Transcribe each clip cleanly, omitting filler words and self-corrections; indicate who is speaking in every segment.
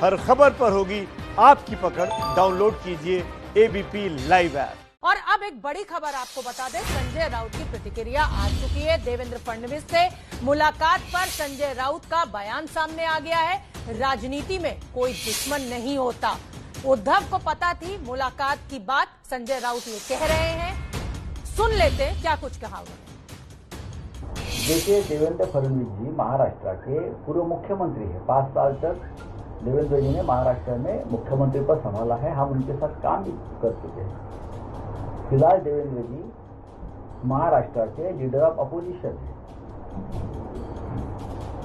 Speaker 1: हर खबर पर होगी आपकी पकड़। डाउनलोड कीजिए एबीपी लाइव ऐप।
Speaker 2: और अब एक बड़ी खबर आपको बता दें, संजय राउत की प्रतिक्रिया आ चुकी है। देवेंद्र फडणवीस से मुलाकात पर संजय राउत का बयान सामने आ गया है। राजनीति में कोई दुश्मन नहीं होता। उद्धव को पता थी मुलाकात की बात, संजय राउत ये कह रहे हैं। सुन लेते क्या कुछ कहा उन्होंने।
Speaker 3: देखिए, देवेंद्र फडणवीस जी महाराष्ट्र के पूर्व मुख्यमंत्री है। 5 साल तक देवेंद्र जी ने महाराष्ट्र में मुख्यमंत्री पद संभाला है। हम उनके साथ काम भी कर चुके हैं। फिलहाल देवेंद्र जी महाराष्ट्र के लीडर ऑफ अपोजिशन है,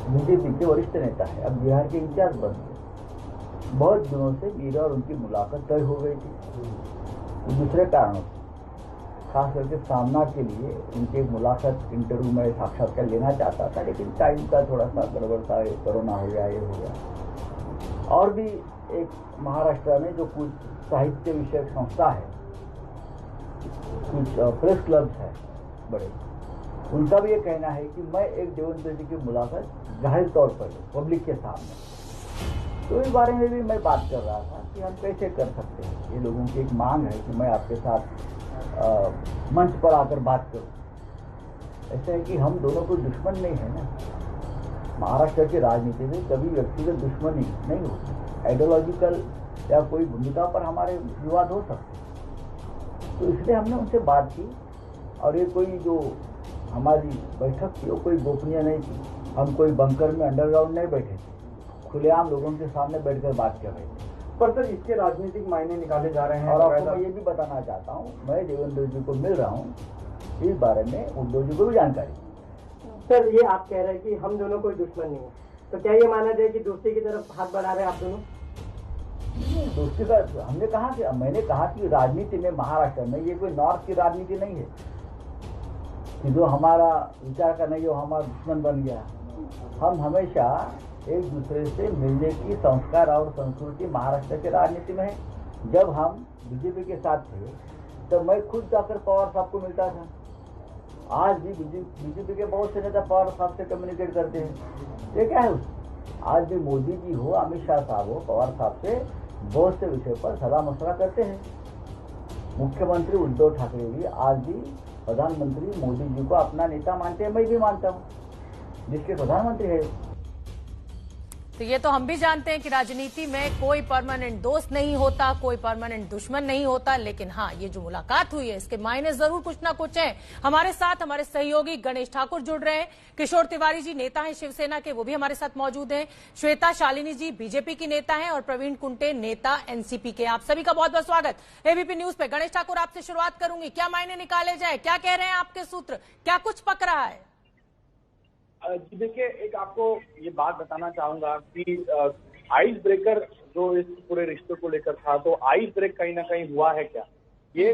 Speaker 3: बीजेपी के वरिष्ठ नेता है। अब बिहार के इंचार्ज बन गए। बहुत दिनों से मेरी और उनकी मुलाकात तय हो गई थी। दूसरे कारणों से, खास करके सामना के लिए उनके मुलाकात इंटरव्यू में साक्षात्कार लेना चाहता था, लेकिन टाइम का थोड़ा सा गड़बड़ था। कोरोना हो गया, ये हो गया। और भी एक महाराष्ट्र में जो कुछ साहित्य विषयक संस्था है, कुछ प्रेस क्लब्स है बड़े, उनका भी ये कहना है कि मैं एक देवेंद्र जी की मुलाकात जाहिर तौर पर पब्लिक के सामने, तो इस बारे में भी मैं बात कर रहा था कि हम कैसे कर सकते हैं। ये लोगों की एक मांग है कि मैं आपके साथ मंच पर आकर बात करूं। ऐसा है कि हम दोनों कोई दुश्मन नहीं है ना। महाराष्ट्र की राजनीति में कभी व्यक्तिगत दुश्मनी नहीं होती। आइडियोलॉजिकल या कोई भूमिका पर हमारे विवाद हो सकते हैं। तो इसलिए हमने उनसे बात की, और ये कोई जो हमारी बैठक थी वो कोई गोपनीय नहीं थी। हम कोई बंकर में अंडरग्राउंड नहीं बैठे थे, खुलेआम लोगों के सामने बैठकर बात कर रहे थे।
Speaker 4: पर सर, इसके राजनीतिक मायने निकाले जा रहे हैं।
Speaker 3: और आपको मैं ये भी बताना चाहता हूँ, मैं देवेंद्र जी को मिल रहा हूँ, इस बारे में उद्धव जी को भी जानकारी।
Speaker 4: सर, ये आप कह रहे हैं कि हम दोनों कोई दुश्मन नहीं है, तो क्या ये माना जाए कि दोस्ती की तरफ हाथ बढ़ा रहे हैं आप दोनों?
Speaker 3: दोस्ती का हमने कहा कि मैंने कहा कि राजनीति में महाराष्ट्र में ये कोई नॉर्थ की राजनीति नहीं है कि जो हमारा विचार का नहीं हो हमारा दुश्मन बन गया। हम हमेशा एक दूसरे से मिलने की संस्कार और संस्कृति महाराष्ट्र की राजनीति में है। जब हम बीजेपी के साथ थे तो मैं खुद जाकर पवार साहब को मिलता था। आज भी बीजेपी के बहुत से नेता पवार साहब से कम्युनिकेट करते हैं। ये क्या है? आज भी मोदी जी हो, अमित शाह साहब हो, पवार साहब से बहुत से विषय पर सलाह मशवरा करते हैं। मुख्यमंत्री उद्धव ठाकरे भी आज भी प्रधानमंत्री मोदी जी को अपना नेता मानते हैं। मैं भी मानता हूँ, जिसके प्रधानमंत्री है।
Speaker 2: तो ये तो हम भी जानते हैं कि राजनीति में कोई परमानेंट दोस्त नहीं होता, कोई परमानेंट दुश्मन नहीं होता। लेकिन हाँ, ये जो मुलाकात हुई है इसके मायने जरूर कुछ ना कुछ है। हमारे साथ हमारे सहयोगी गणेश ठाकुर जुड़ रहे हैं। किशोर तिवारी जी नेता हैं शिवसेना के, वो भी हमारे साथ मौजूद हैं। श्वेता शालिनी जी बीजेपी की नेता हैं, और प्रवीण कुंटे नेता एनसीपी के। आप सभी का बहुत बहुत स्वागत एबीपी न्यूज पे। गणेश ठाकुर, आपसे शुरुआत करूंगी। क्या मायने निकाले जाए, क्या कह रहे हैं आपके सूत्र, क्या कुछ पक रहा है?
Speaker 5: जी देखिए, एक आपको ये बात बताना चाहूंगा कि आइस ब्रेकर जो इस पूरे रिश्ते को लेकर था, तो आइस ब्रेक कहीं ना कहीं हुआ है क्या, ये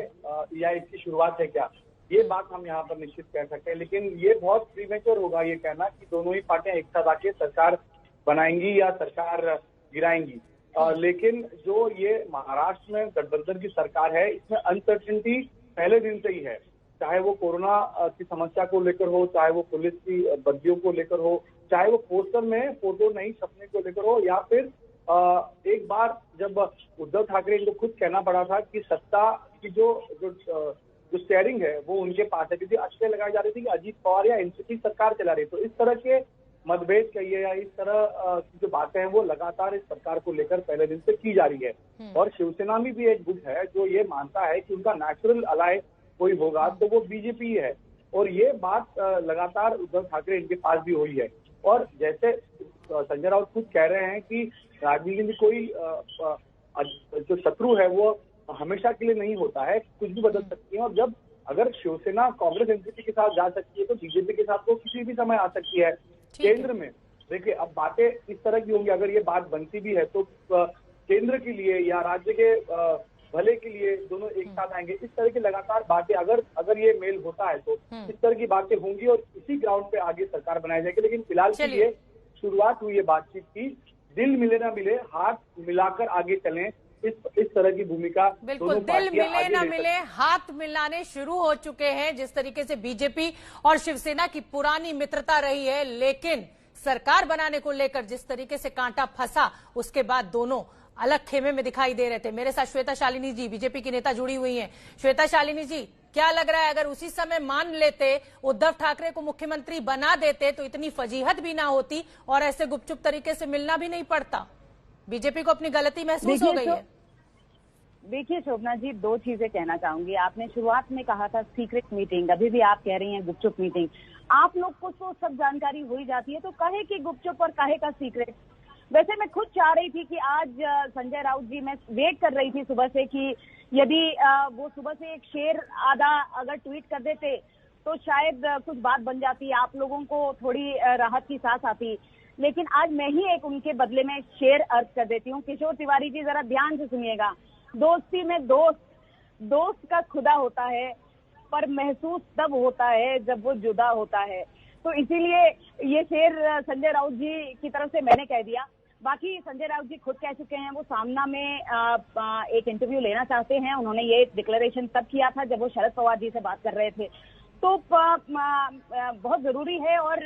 Speaker 5: या इसकी शुरुआत है क्या, ये बात हम यहाँ पर निश्चित कह सकते हैं। लेकिन ये बहुत प्रीमेच्योर होगा ये कहना कि दोनों ही पार्टियां एक साथ आके सरकार बनाएंगी या सरकार गिराएंगी। लेकिन जो ये महाराष्ट्र में गठबंधन की सरकार है, इसमें अनसर्टेनिटी पहले दिन से ही है। चाहे वो कोरोना की समस्या को लेकर हो, चाहे वो पुलिस की बदलियों को लेकर हो, चाहे वो पोस्टर में फोटो नहीं छपने को लेकर हो, या फिर एक बार जब उद्धव ठाकरे को खुद कहना पड़ा था कि सत्ता की जो स्टेयरिंग है वो उनके पास है, क्योंकि अच्छे लगाई जा रही थी कि अजीत पवार या एनसीपी सरकार चला रही। तो इस तरह के मतभेद कहिए या इस तरह की जो बातें हैं वो लगातार इस सरकार को लेकर पहले दिन से की जा रही है। और शिवसेना में भी एक गुट है जो ये मानता है कि उनका नेचुरल अलाय कोई होगा तो वो बीजेपी है। और ये बात लगातार उद्धव ठाकरे इनके पास भी हुई है। और जैसे संजय राउत खुद कह रहे हैं कि राजनीति में कोई जो शत्रु है वो हमेशा के लिए नहीं होता है, कुछ भी बदल सकती है। और जब अगर शिवसेना कांग्रेस एनसीपी के साथ जा सकती है तो बीजेपी के साथ वो किसी भी समय आ सकती है केंद्र में। देखिए, अब बातें इस तरह की होंगी, अगर ये बात बनती भी है तो केंद्र के लिए या राज्य के भले के लिए दोनों एक साथ आएंगे। इस तरह की लगातार बातें अगर ये मेल होता है तो इस तरह की बातें होंगी और इसी ग्राउंड पे आगे सरकार बनाई जाएगी। लेकिन फिलहाल के लिए शुरुआत हुई है बातचीत की। दिल मिले ना मिले, हाथ मिलाकर आगे चलें, इस तरह की भूमिका
Speaker 2: बिल्कुल। दिल मिले ना मिले, हाथ मिलाने शुरू हो चुके हैं। जिस तरीके से बीजेपी और शिवसेना की पुरानी मित्रता रही है, लेकिन सरकार बनाने को लेकर जिस तरीके से कांटा फंसा, उसके बाद दोनों अलग खेमे में दिखाई दे रहे थे। मेरे साथ श्वेता शालिनी जी, बीजेपी की नेता, जुड़ी हुई हैं। श्वेता शालिनी जी, क्या लग रहा है, अगर उसी समय मान लेते, उद्धव ठाकरे को मुख्यमंत्री बना देते, तो इतनी फजीहत भी ना होती और ऐसे गुपचुप तरीके से मिलना भी नहीं पड़ता? बीजेपी को अपनी गलती महसूस हो गई है।
Speaker 6: देखिए शोभना जी, दो चीजें कहना चाहूंगी। आपने शुरुआत में कहा था सीक्रेट मीटिंग, अभी भी आप कह रही हैं गुपचुप मीटिंग। आप लोग को तो सब जानकारी हो ही जाती है, तो कहे कि गुपचुप और कहे का सीक्रेट। वैसे मैं खुद चाह रही थी कि आज संजय राउत जी, मैं वेट कर रही थी सुबह से कि यदि वो सुबह से एक शेर आधा अगर ट्वीट कर देते तो शायद कुछ बात बन जाती, आप लोगों को थोड़ी राहत की सांस आती। लेकिन आज मैं ही एक उनके बदले में शेर अर्ज कर देती हूँ। किशोर तिवारी जी, जरा ध्यान से सुनिएगा। दोस्ती में दोस्त का खुदा होता है, पर महसूस तब होता है जब वो जुदा होता है। तो इसीलिए ये शेर संजय राउत जी की तरफ से मैंने कह दिया। बाकी संजय राउत जी खुद कह चुके हैं वो सामना में एक इंटरव्यू लेना चाहते हैं। उन्होंने ये डिक्लेरेशन तब किया था जब वो शरद पवार जी से बात कर रहे थे। तो बहुत जरूरी है। और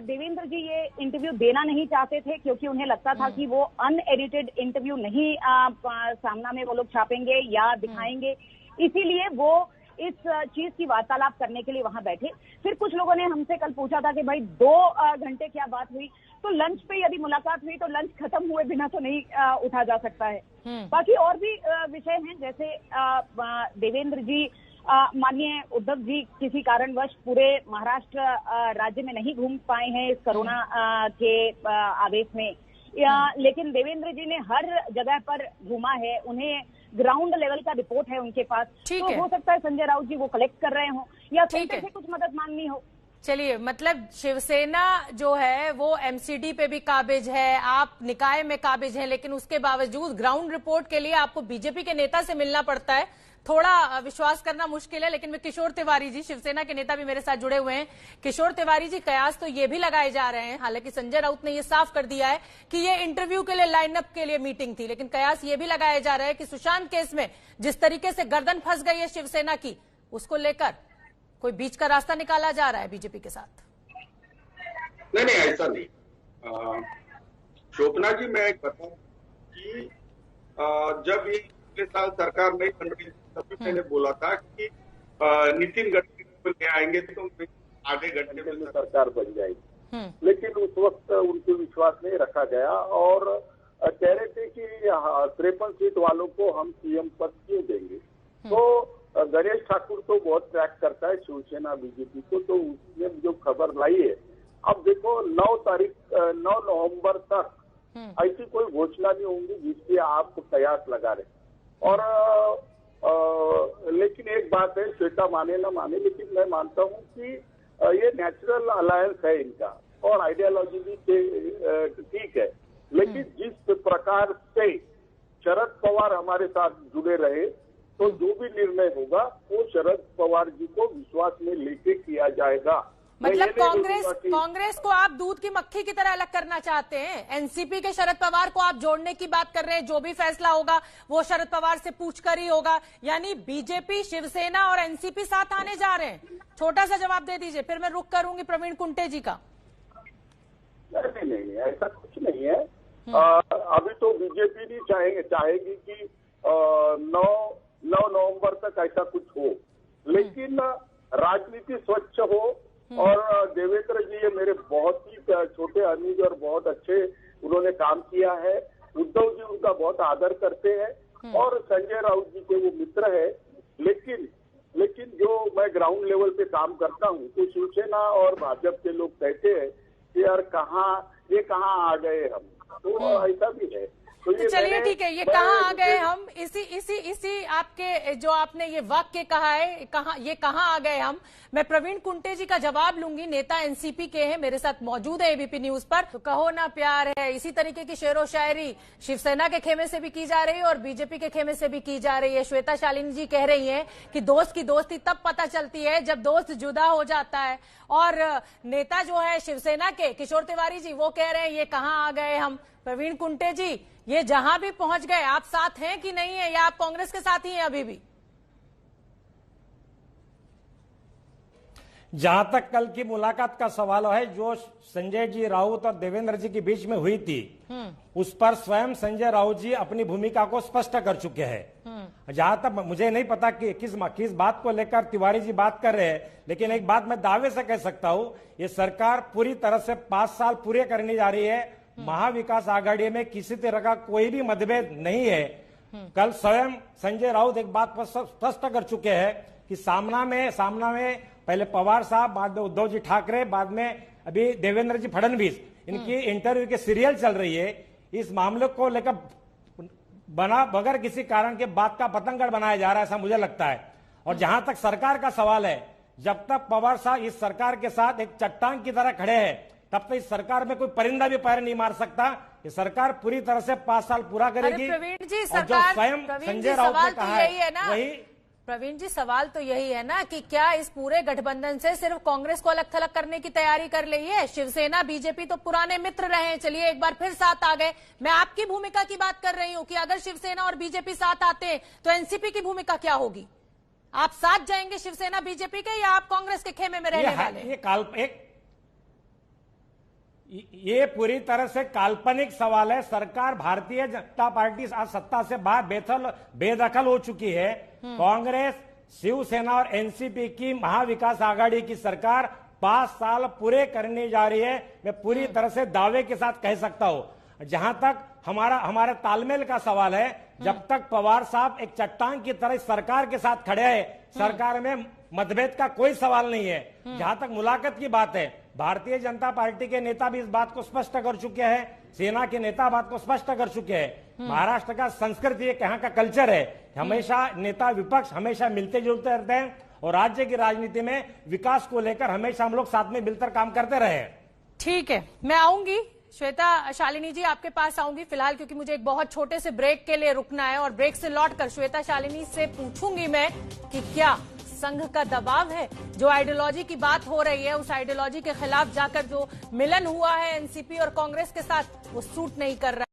Speaker 6: देवेंद्र जी ये इंटरव्यू देना नहीं चाहते थे क्योंकि उन्हें लगता था कि वो अनएडिटेड इंटरव्यू नहीं सामना में वो लोग छापेंगे या दिखाएंगे, इसीलिए वो इस चीज की वार्तालाप करने के लिए वहां बैठे। फिर कुछ लोगों ने हमसे कल पूछा था कि भाई 2 घंटे क्या बात हुई, तो लंच पे यदि मुलाकात हुई तो लंच खत्म हुए बिना तो नहीं उठा जा सकता है। बाकी और भी विषय हैं, जैसे देवेंद्र जी, माननीय उद्धव जी किसी कारणवश पूरे महाराष्ट्र राज्य में नहीं घूम पाए हैं इस कोरोना के आवेश में, लेकिन देवेंद्र जी ने हर जगह पर घूमा है। उन्हें ग्राउंड लेवल का रिपोर्ट है उनके पास, तो हो सकता है संजय राउत जी वो कलेक्ट कर रहे हो या सेंटर से कुछ मदद मांगनी हो।
Speaker 2: चलिए, मतलब शिवसेना जो है वो एमसीडी पे भी काबिज है, आप निकाय में काबिज हैं, लेकिन उसके बावजूद ग्राउंड रिपोर्ट के लिए आपको बीजेपी के नेता से मिलना पड़ता है। थोड़ा विश्वास करना मुश्किल है। लेकिन किशोर तिवारी जी, शिवसेना के नेता भी मेरे साथ जुड़े हुए हैं। किशोर तिवारी जी, कयास तो ये भी लगाए जा रहे हैं, हालांकि संजय राउत ने ये साफ कर दिया है कि ये इंटरव्यू के लिए, लाइनअप के लिए मीटिंग थी, लेकिन कयास ये भी लगाया जा रहा है कि सुशांत केस में जिस तरीके से गर्दन फंस गई है शिवसेना की, उसको लेकर कोई बीच का रास्ता निकाला जा रहा है बीजेपी के साथ।
Speaker 7: नहीं, ऐसा नहीं। शोभना जी, मैं एक बताऊं कि जब ये पिछले साल सरकार नहीं बन रही तभी मैंने बोला था कि नितिन गडकरी को ले आएंगे तो आधे घंटे में सरकार बन जाएगी, लेकिन उस वक्त उनको विश्वास नहीं रखा गया और कह रहे थे कि 53 सीट वालों को हम सीएम पद क्यों देंगे। तो गणेश ठाकुर तो बहुत ट्रैक करता है शिवसेना बीजेपी को, तो उसने जो खबर लाई है, अब देखो 9 नवंबर तक ऐसी कोई घोषणा नहीं होंगी जिसकी आप कयास लगा रहे। और लेकिन एक बात है, श्वेता माने ना माने, लेकिन मैं मानता हूं कि ये नेचुरल अलायंस है इनका और आइडियोलॉजी भी ठीक है, लेकिन जिस प्रकार से शरद पवार हमारे साथ जुड़े रहे, तो जो भी निर्णय होगा वो शरद पवार जी को विश्वास में लेके किया जाएगा।
Speaker 2: मतलब कांग्रेस को आप दूध की मक्खी की तरह अलग करना चाहते हैं। एनसीपी के शरद पवार को आप जोड़ने की बात कर रहे हैं, जो भी फैसला होगा वो शरद पवार से पूछकर ही होगा, यानी बीजेपी, शिवसेना और एनसीपी साथ आने जा रहे हैं। छोटा सा जवाब दे दीजिए, फिर मैं रुख करूंगी प्रवीण कुंटे जी का।
Speaker 7: नहीं, ऐसा कुछ नहीं है। अभी तो बीजेपी नहीं चाहेगी कि 9 नवंबर तक ऐसा कुछ हो, लेकिन राजनीति स्वच्छ हो। और देवेंद्र जी ये मेरे बहुत ही छोटे अनुज और बहुत अच्छे उन्होंने काम किया है। उद्धव जी उनका बहुत आदर करते हैं और संजय राउत जी के वो मित्र है। लेकिन जो मैं ग्राउंड लेवल पे काम करता हूँ, तो शिवसेना और भाजपा के लोग कहते हैं कि यार कहाँ आ गए हम, तो ऐसा भी है। तो
Speaker 2: चलिए ठीक है, ये कहाँ आ गए हम, इसी आपके जो आपने ये वाक्य कहा है, कहाँ आ गए हम, मैं प्रवीण कुंटे जी का जवाब लूंगी। नेता एनसीपी के हैं, मेरे साथ मौजूद है एबीपी न्यूज पर। तो कहो ना प्यार है, इसी तरीके की शेरो शायरी शिवसेना के खेमे से भी की जा रही है और बीजेपी के खेमे से भी की जा रही है। श्वेता शालिनी जी कह रही हैं कि दोस्त की दोस्ती तब पता चलती है जब दोस्त जुदा हो जाता है, और नेता जो है शिवसेना के किशोर तिवारी जी, वो कह रहे हैं ये कहाँ आ गए हम। प्रवीण कुंटे जी, ये जहां भी पहुंच गए, आप साथ हैं कि नहीं है, या आप कांग्रेस के साथ ही हैं अभी भी?
Speaker 8: जहां तक कल की मुलाकात का सवाल है, जो संजय जी राउत और देवेंद्र जी के बीच में हुई थी, उस पर स्वयं संजय राउत जी अपनी भूमिका को स्पष्ट कर चुके हैं। जहां तक मुझे नहीं पता कि किस बात को लेकर तिवारी जी बात कर रहे हैं, लेकिन एक बात मैं दावे से कह सकता हूं, ये सरकार पूरी तरह से 5 साल पूरे करने जा रही है। महाविकास आघाड़ी में किसी तरह का कोई भी मतभेद नहीं है। कल स्वयं संजय राउत एक बात पर स्पष्ट कर चुके हैं कि सामना में पहले पवार साहब, बाद में उद्धव जी ठाकरे, बाद में अभी देवेंद्र जी फडणवीस, इनकी इंटरव्यू की सीरियल चल रही है। इस मामले को लेकर बगैर किसी कारण के बात का पतंगड़ बनाया जा रहा है, ऐसा मुझे लगता है। और जहां तक सरकार का सवाल है, जब तक पवार साहब इस सरकार के साथ एक चट्टान की तरह खड़े हैं, तब तक इस सरकार में कोई परिंदा भी पैर नहीं मार सकता। ये सरकार पूरी तरह से 5 साल पूरा करेगी।
Speaker 2: प्रवीण जी,
Speaker 8: और जो स्वयं संजय राउत ने कहा है वही।
Speaker 2: प्रवीण जी, सवाल तो यही है ना कि क्या इस पूरे गठबंधन से सिर्फ कांग्रेस को अलग थलग करने की तैयारी कर रही है? शिवसेना बीजेपी तो पुराने मित्र रहे हैं, चलिए एक बार फिर साथ आ गए। मैं आपकी भूमिका की बात कर रही हूं कि अगर शिवसेना और बीजेपी साथ आते हैं तो एनसीपी की भूमिका क्या होगी? आप साथ जाएंगे शिवसेना बीजेपी के, या आप कांग्रेस के खेमे में रहने वाले?
Speaker 8: ये पूरी तरह से काल्पनिक सवाल है। सरकार, भारतीय जनता पार्टी आज सत्ता से बाहर बेदखल हो चुकी है। कांग्रेस, शिवसेना और एनसीपी की महाविकास आघाड़ी की सरकार 5 साल पूरे करने जा रही है। मैं पूरी तरह से दावे के साथ कह सकता हूं। जहां तक हमारे तालमेल का सवाल है, जब तक पवार साहब एक चट्टान की तरह सरकार के साथ खड़े हैं, सरकार में मतभेद का कोई सवाल नहीं है। जहां तक मुलाकात की बात है, भारतीय जनता पार्टी के नेता भी इस बात को स्पष्ट कर चुके हैं, सेना के नेता बात को स्पष्ट कर चुके हैं। महाराष्ट्र का संस्कृति, यहाँ का कल्चर है, हमेशा नेता विपक्ष हमेशा मिलते जुलते रहते हैं, और राज्य की राजनीति में विकास को लेकर हमेशा हम लोग साथ में मिलकर काम करते रहे।
Speaker 2: ठीक है, मैं आऊंगी श्वेता, शालिनी जी आपके पास आऊंगी फिलहाल, क्योंकि मुझे एक बहुत छोटे से ब्रेक के लिए रुकना है, और ब्रेक से लौटकर श्वेता शालिनी से पूछूंगी मैं कि क्या संघ का दबाव है, जो आइडियोलॉजी की बात हो रही है, उस आइडियोलॉजी के खिलाफ जाकर जो मिलन हुआ है एनसीपी और कांग्रेस के साथ, वो सूट नहीं कर रहा है।